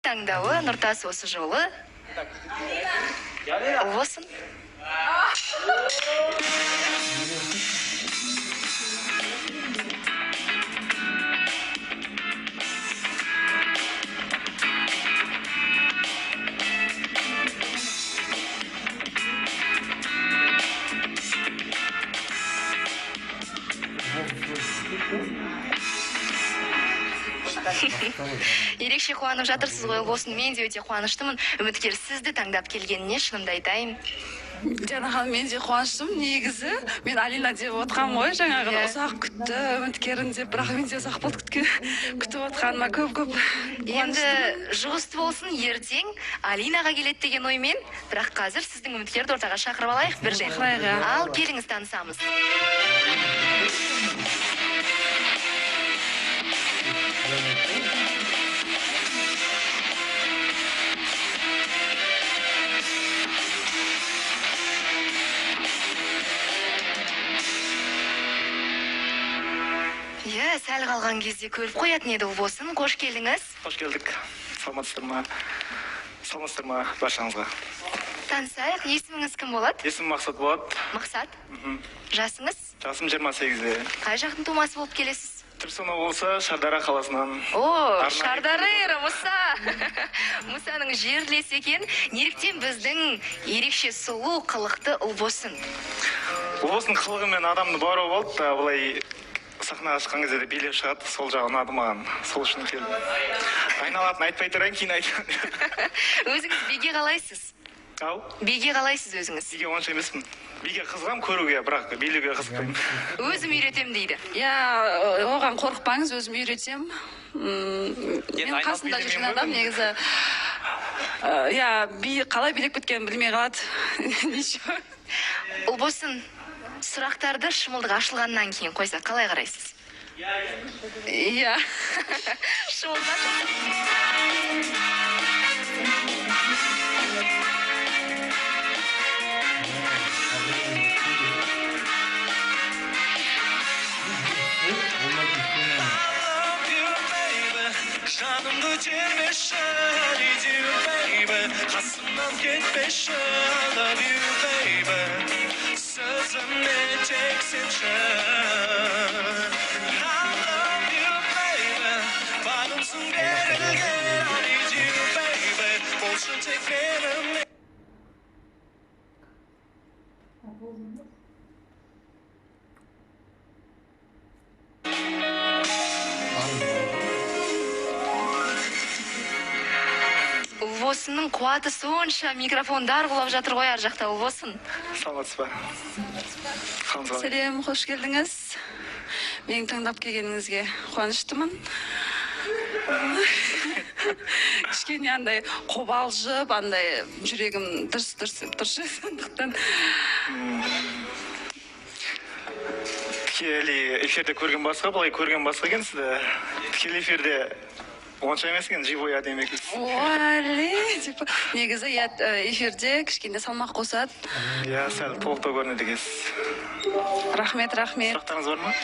таңдауы Нұртас осы жолы болсын. Ерекше қуанып жатырсыз ғой, болсын. Мен де өте қуаныштымын. Үміткер сізді таңдап келгеніне шынымды айтайын. Жана ханым, мен де қуаныштым. Негізі мен Алина деп отқам ғой, жаңағы ұзақ күтті үміткерін деп, бірақ мен де ұзақ болды күтіп отқаныма көп. Енді жұғысты болсын, ертең Алинаға келеді деген оймен, бірақ қазір сіздің үміткерді ортаға шақырып алайық бірден. Ал келіңіз танысамыз. Сәл қалған кезде көріп қоятын еді болсын. Қош келдіңіз. Қош келдік. Саламатсыздар ма баршаңызға. Танысайық, есіміңіз кім болады? Есімім Мақсат болады. Мақсат? Жасыңыз? Жасым 28-де. Қай жақтың тумасы болып келесіз? Түркістан облысы Шардара қаласынан. О, Шардара, Мұса. Мұсаның жерлес екен. Неліктен біздің ерекше сұлу қылықты Ұлбосын? Ұлбосын қылығымен адамды бауырау болды да, былай сахнаға шыққан кезде де билеп шығады, сол жағы ұнады маған. Сол үшін келдім. Айналатын айтпай тұрайын, кейін айтамын. Өзіңіз биге қалайсыз? Ау? Биге қалайсыз өзіңіз? Биге онша емеспін. Биге қызығам көруге, бірақ билеуге қызықпаймын. Өзім үйретем дейді. Оған қорықпаңыз, өзім үйретем. Мен қасында жүрген адам негізі қалай билеп кеткенін білмей қалады. Ничего. Ұлбосын, сұрақтарды шымылдық ашылғаннан кейін қойса, қалай қарайсыз? Шымылдық. Жанымды термеші, I need you, baby. Қасымнан кетпеші, I love you, baby. Sözümle çeksinçe, I love you, baby. Bağımsın verilge, I need you, baby. Olsun tek benim. Ұлбосынның қуаты сонша микрофондар құлап жатыр ғой ар жақта. Ұлбосын. Саламатсыз ба? Сәлем, қош келдіңіз. Менің таңдап келгеніңізге қуаныштымын. Кішкене андай қобалжып, андай жүрегім дұрыс сондықтан. Тікелей эфирде көрген басқа, былай көрген басқа екен сізді. Тікелей эфирде онша емес екен, живой әдемі екенсіз. Негізі эфирде кішкене салмақ қосады. Сәл толықтау көрінеді екенсіз. Рахмет. Сұрақтарыңыз бар ма?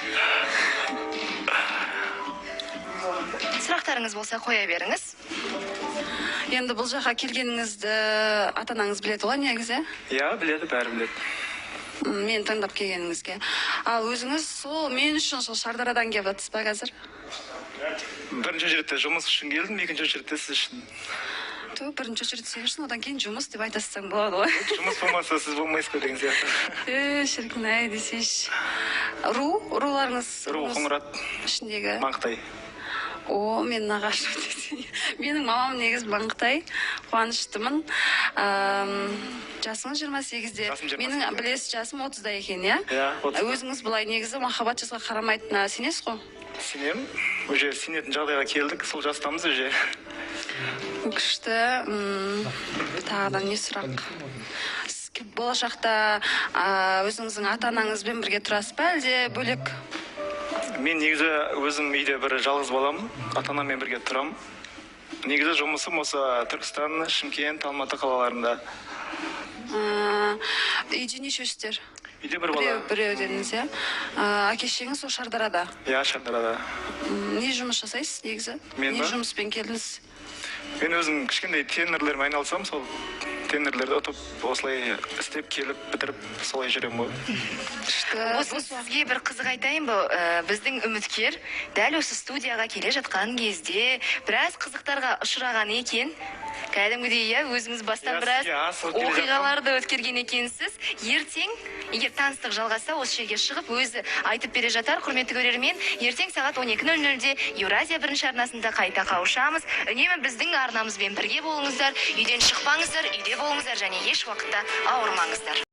Сұрақтарыңыз болса қоя беріңіз. Енді бұл жаққа келгеніңізді ата-анаңыз біледі ғой негізі? Біледі, бәрі біледі. Мен таңдап келгеніңізге. Ал өзіңіз сол мен үшін сол Шардарадан келіп жатсыз ба қазір? Бірінші жерде жұмыс үшін келдім, екінші жерде сіз үшін. Бірінші жерде сен үшін, одан кейін жұмыс деп айтасың болады ғой. Жұмыс болмаса сіз болмайсыз ғой деген сияқты. Шіркін-ай десейші. Руларыңыз? Ру, Қоңырат. Ішіндегі? Маңқытай. Мен нағашы. Менің мамам негіз Маңқытай. Қуаныштымын. Жасыңыз 28-де. Менің білесіз жасым 30-да екен, иә? 30. Өзіңіз бұлай негізі махаббат жасқа қарамайтынына сенесіз ғой? Сенемін. Уже сенетін жағдайға келдік, сол жастамыз уже. Күшті. Тағыдан не сұрақ? Болашақта өзіңіздің ата-анаңызбен бірге тұрасыз ба, әлде бөлек? Мен негізі өзім үйде бір жалғыз баламын, ата-анаммен бірге тұрам. Негізі жұмысым осы Түркістан, Шымкент, Алматы қалаларында. Үйде нешесіздер? Үйде бір бала. Біреу дедіңіз, иә? Әке-шешеңіз сол Шардарада? Шардарада. Не жұмыс жасайсыз негізі? Мен ба? Не жұмыспен келдіңіз? Мен өзім кішкентай тенерлермен айналысам, сол тенерлерді ұтып, осылай істеп келіп, бітіріп, солай жүремін ғой. Осы сізге бір қызық айтайын ба? Біздің үміткер дәл осы студияға келе жатқан кезде біраз қызықтарға ұшыраған екен. Кәдімгідей, иә, өзіңіз бастан біраз оқиғаларды өткерген екенсіз. Ертең, егер таныстық жалғаса, осы жерге шығып, өзі айтып бере жатар, құрметті көрермен. Ертең сағат 12:00-де Еуразия бірінші арнасында қайта қауышамыз. Үнемі біздің арнамызбен бірге болыңыздар, үйден шықпаңыздар, үйде болыңыздар және еш уақытта ауырмаңыздар.